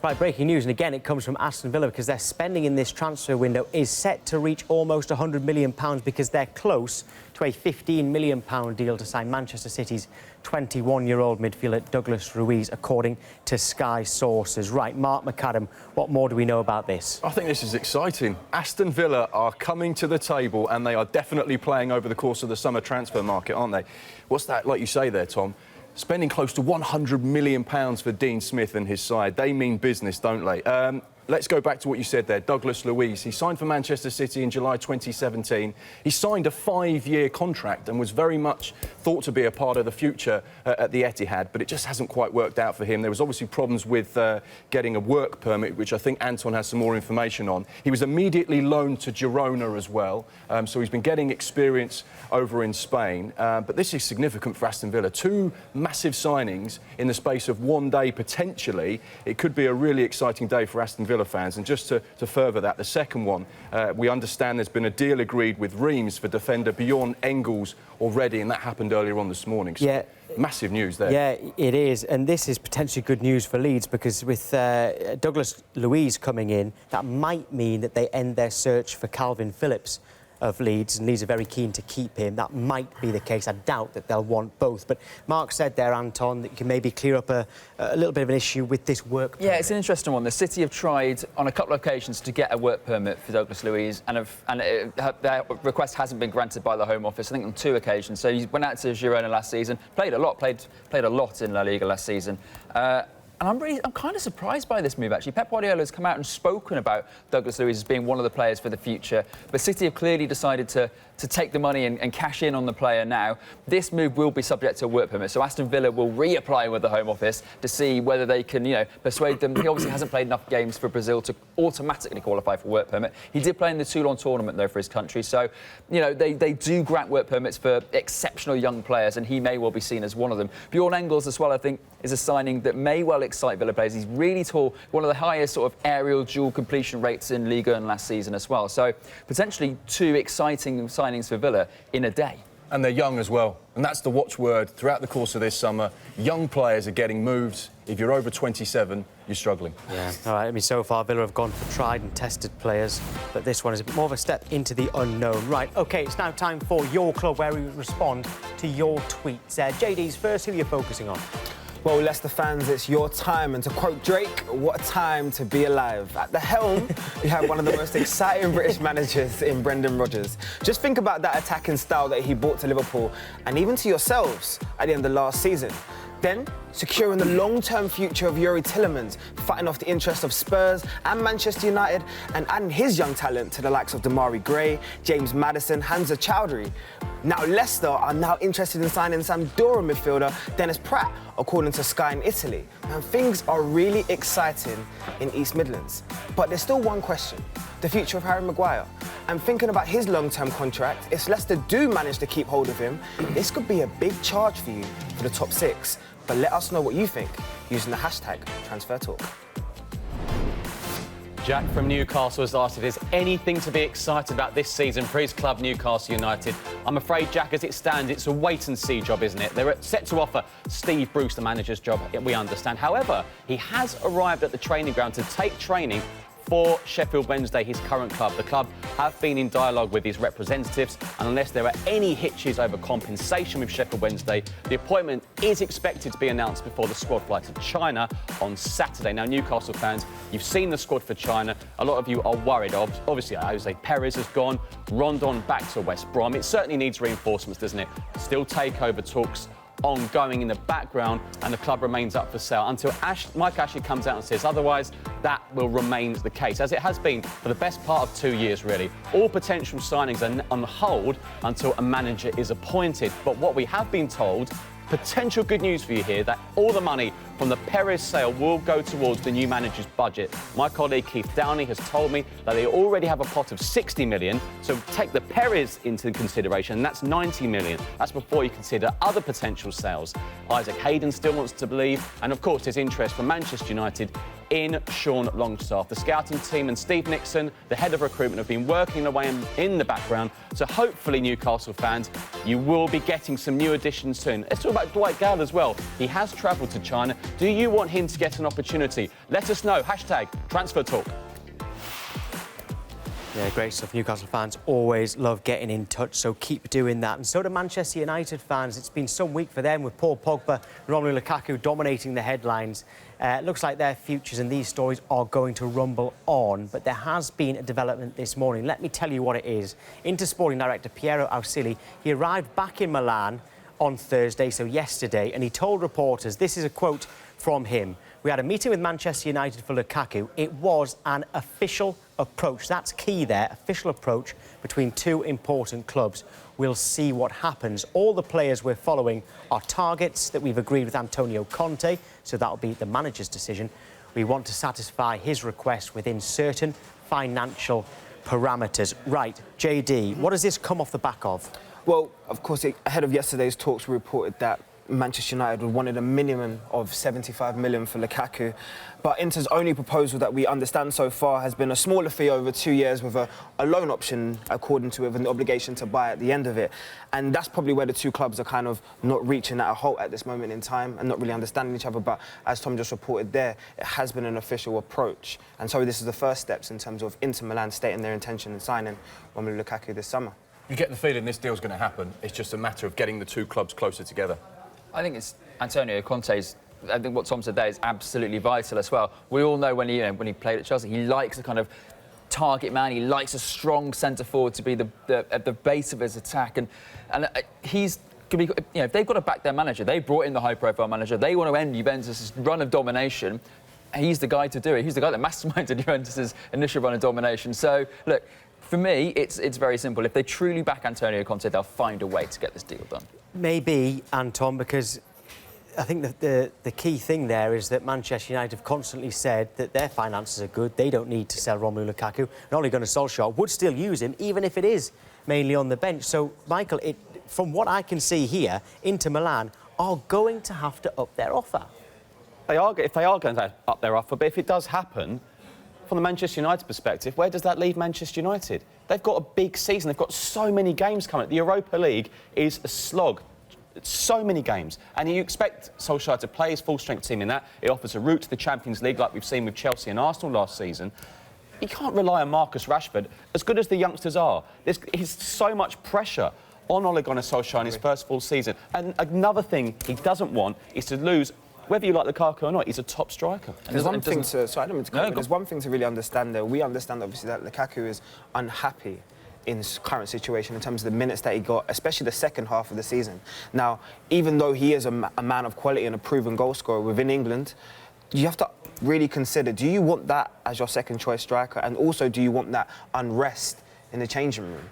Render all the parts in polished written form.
Right, breaking news, and again it comes from Aston Villa because their spending in this transfer window is set to reach almost £100 million because they're close to a £15 million deal to sign Manchester City's 21-year-old midfielder Douglas Luiz, according to Sky sources. Right, Mark McAdam, what more do we know about this? I think this is exciting. Aston Villa are coming to the table and they are definitely playing over the course of the summer transfer market, aren't they? What's that, like you say there, Tom? Spending close to £100 million for Dean Smith and his side. They mean business, don't they? Let's go back to what you said there. Douglas Luiz, he signed for Manchester City in July 2017. He signed a 5-year contract and was very much thought to be a part of the future at the Etihad, but it just hasn't quite worked out for him. There was obviously problems with getting a work permit, which I think Anton has some more information on. He was immediately loaned to Girona as well, so he's been getting experience over in Spain. But this is significant for Aston Villa. 2 massive signings in the space of 1 day, potentially. It could be a really exciting day for Aston Villa fans. And just to further that, the second one, we understand there's been a deal agreed with Reims for defender Bjorn Engels already, and that happened earlier on this morning. So yeah, massive news there. Yeah, it is, and this is potentially good news for Leeds because with Douglas Luiz coming in, that might mean that they end their search for Calvin Phillips of Leeds, and Leeds are very keen to keep him. That might be the case. I doubt that they'll want both. But Mark said there, Anton, that you can maybe clear up a little bit of an issue with this work permit. Yeah, it's an interesting one. The City have tried on a couple of occasions to get a work permit for Douglas Luiz, and their request hasn't been granted by the Home Office, I think on 2 occasions. So he went out to Girona last season, played a lot in La Liga last season. And I'm kind of surprised by this move, actually. Pep Guardiola has come out and spoken about Douglas Luiz as being one of the players for the future. But City have clearly decided to take the money and cash in on the player now. This move will be subject to a work permit. So Aston Villa will reapply with the Home Office to see whether they can, persuade them. He obviously hasn't played enough games for Brazil to automatically qualify for work permit. He did play in the Toulon tournament, though, for his country. So, they do grant work permits for exceptional young players, and he may well be seen as one of them. Bjorn Engels, as well, I think, is a signing that may well excite Villa players. He's really tall, one of the highest sort of aerial dual completion rates in Liga and last season as well. So potentially 2 exciting signings for Villa in a day. And they're young as well. And that's the watchword throughout the course of this summer. Young players are getting moves. If you're over 27, you're struggling. Yeah, all right. I mean, so far, Villa have gone for tried and tested players, but this one is a bit more of a step into the unknown. Right, OK, it's now time for Your Club, where we respond to your tweets. JD's first, who are you focusing on? Well, Leicester fans, it's your time. And to quote Drake, what a time to be alive. At the helm, we have one of the most exciting British managers in Brendan Rodgers. Just think about that attacking style that he brought to Liverpool and even to yourselves at the end of last season. Then, securing the long-term future of Yuri Tillemans, fighting off the interests of Spurs and Manchester United, and adding his young talent to the likes of Damari Gray, James Maddison, Hamza Chowdhury. Now, Leicester are now interested in signing Sampdoria midfielder Dennis Pratt, according to Sky in Italy. And things are really exciting in East Midlands. But there's still one question: the future of Harry Maguire. And thinking about his long-term contract, if Leicester do manage to keep hold of him, this could be a big charge for you for the top 6. But let us know what you think using the hashtag #TransferTalk. Jack from Newcastle has asked if there's anything to be excited about this season for his club, Newcastle United. I'm afraid, Jack, as it stands, it's a wait-and-see job, isn't it? They're set to offer Steve Bruce the manager's job, we understand. However, he has arrived at the training ground to take training for Sheffield Wednesday, his current club. The club have been in dialogue with his representatives, and unless there are any hitches over compensation with Sheffield Wednesday, the appointment is expected to be announced before the squad flight to China on Saturday. Now, Newcastle fans, you've seen the squad for China. A lot of you are worried. Obviously, Jose Perez has gone, Rondon back to West Brom. It certainly needs reinforcements, doesn't it? Still takeover talks ongoing in the background, and the club remains up for sale until Mike Ashley comes out and says otherwise. That will remain the case, as it has been for the best part of 2 years, really. All potential signings are on hold until a manager is appointed. But what we have been told, potential good news for you here, that all the money from the Perez sale will go towards the new manager's budget. My colleague Keith Downey has told me that they already have a pot of 60 million, so take the Perez into consideration, and that's 90 million. That's before you consider other potential sales. Isaac Hayden still wants to believe, and of course there's interest from Manchester United in Sean Longstaff. The scouting team and Steve Nixon, the head of recruitment, have been working away in the background. So hopefully, Newcastle fans, you will be getting some new additions soon. Let's talk about Dwight Gale as well. He has travelled to China. Do you want him to get an opportunity? Let us know. #TransferTalk. Yeah, great stuff. Newcastle fans always love getting in touch, so keep doing that. And so do Manchester United fans. It's been some week for them with Paul Pogba, Romelu Lukaku dominating the headlines. It looks like their futures and these stories are going to rumble on, but there has been a development this morning. Let me tell you what it is. Inter Sporting director Piero Ausili, he arrived back in Milan on Thursday, so yesterday, and he told reporters, this is a quote from him: "We had a meeting with Manchester United for Lukaku. It was an official approach." That's key there, official approach between two important clubs. We'll see what happens. All the players we're following are targets that we've agreed with Antonio Conte, so that'll be the manager's decision. We want to satisfy his request within certain financial parameters. Right, JD, what does this come off the back of? Well, of course, ahead of yesterday's talks, we reported that Manchester United wanted a minimum of 75 million for Lukaku. But Inter's only proposal that we understand so far has been a smaller fee over 2 years with a loan option, according to it, with an obligation to buy at the end of it. And that's probably where the two clubs are kind of not reaching at a halt at this moment in time and not really understanding each other. But as Tom just reported there, it has been an official approach. And so this is the first steps in terms of Inter Milan stating their intention in signing Romelu Lukaku this summer. You get the feeling this deal's going to happen. It's just a matter of getting the two clubs closer together. I think it's Antonio Conte's. I think what Tom said there is absolutely vital as well. We all know when he played at Chelsea, he likes a kind of target man. He likes a strong centre forward to be at the base of his attack, and he's going to be. If they've got to back their manager, they brought in the high-profile manager. They want to end Juventus' run of domination. He's the guy to do it. He's the guy that masterminded Juventus' initial run of domination. So look. For me, it's very simple. If they truly back Antonio Conte, they'll find a way to get this deal done. Maybe, Anton, because I think that the key thing there is that Manchester United have constantly said that their finances are good. They don't need to sell Romelu Lukaku. And Ole Gunnar Solskjaer would still use him, even if it is mainly on the bench. So, Michael, from what I can see here, Inter Milan are going to have to up their offer. If they are going to up their offer, but if it does happen, from the Manchester United perspective, where does that leave Manchester United? They've got a big season. They've got so many games coming. The Europa League is a slog. It's so many games. And you expect Solskjaer to play his full-strength team in that. It offers a route to the Champions League like we've seen with Chelsea and Arsenal last season. You can't rely on Marcus Rashford. As good as the youngsters are, there's so much pressure on Ole Gunnar Solskjaer in his first full season. And another thing he doesn't want is to lose. Whether you like Lukaku or not, he's a top striker. There's one thing to... Sorry, I don't mean to there's one thing to really understand there. We understand, obviously, that Lukaku is unhappy in his current situation in terms of the minutes that he got, especially the second half of the season. Now, even though he is a man of quality and a proven goal scorer within England, you have to really consider, do you want that as your second-choice striker? And also, do you want that unrest in the changing room?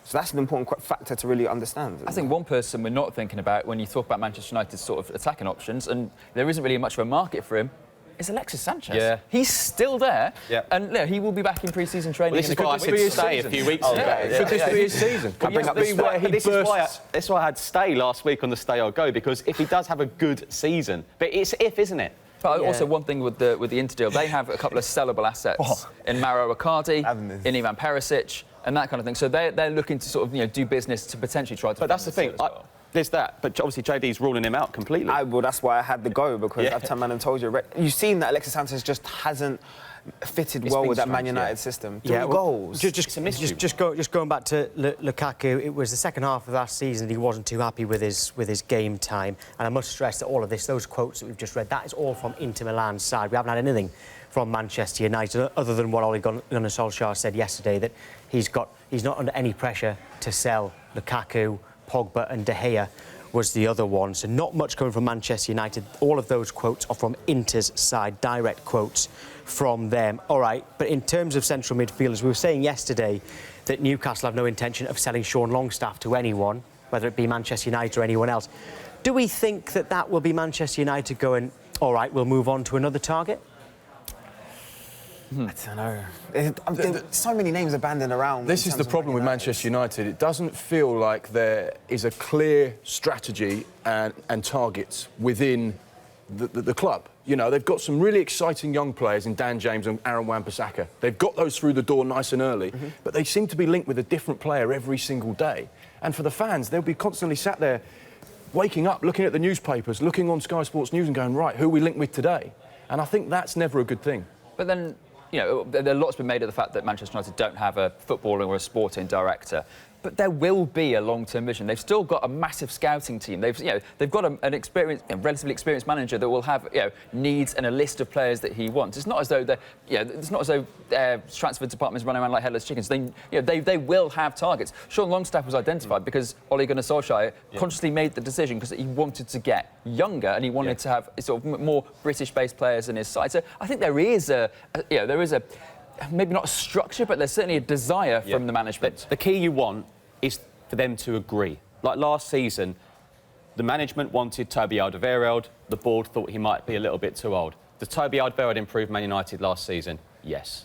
So that's an important factor to really understand. I think one person we're not thinking about when you talk about Manchester United's sort of attacking options, and there isn't really much of a market for him, is Alexis Sanchez. Yeah. He's still there, yeah. And he will be back in pre-season training. Well, this is what I said Stay a few weeks ago. Could this be his season? Could this be where he bursts? This is why I had Stay last week on the Stay or Go, because if he does have a good season, but it's if, isn't it? But also one thing with the Inter deal, they have a couple of sellable assets in Mauro Icardi, in Ivan Perisic, and that kind of thing. So they're looking to sort of do business to potentially try to. But that's the thing. There's that, but obviously JD's ruling him out completely. Well, that's why I had the go, because I've turned around and told you. You've seen that Alexis Sanchez just hasn't fitted well with that Man United system. Three goals. Just going back to Lukaku, it was the second half of last season that he wasn't too happy with his game time. And I must stress that all of this, those quotes that we've just read, that is all from Inter Milan's side. We haven't had anything from Manchester United, other than what Ole Gunnar Solskjaer said yesterday, that he's not under any pressure to sell Lukaku. Pogba and De Gea was the other one. So not much coming from Manchester United. All of those quotes are from Inter's side, direct quotes from them. All right, but in terms of central midfielders, we were saying yesterday that Newcastle have no intention of selling Sean Longstaff to anyone, whether it be Manchester United or anyone else. Do we think that will be Manchester United going, all right, we'll move on to another target? I don't know. So many names are banding around. This is the problem with Manchester United. It doesn't feel like there is a clear strategy and targets within the club. You know, they've got some really exciting young players in Dan James and Aaron Wan-Bissaka. They've got those through the door nice and early, but they seem to be linked with a different player every single day. And for the fans, they'll be constantly sat there waking up, looking at the newspapers, looking on Sky Sports News and going, right, who are we linked with today? And I think that's never a good thing. But then, you know, there are lots been made of the fact that Manchester United don't have a footballer or a sporting director. But there will be a long-term vision. They've still got a massive scouting team. They've got an experienced, relatively experienced manager that will have, needs and a list of players that he wants. It's not as though it's not as though transfer departments running around like headless chickens. They will have targets. Sean Longstaff was identified because Ole Gunnar Solskjaer consciously made the decision because he wanted to get younger and he wanted to have sort of more British-based players in his side. So I think there is a maybe not a structure, but there's certainly a desire from the management. The key you want is for them to agree. Like last season, the management wanted Toby Alderweireld. The board thought he might be a little bit too old. Does Toby Alderweireld improve Man United last season? Yes.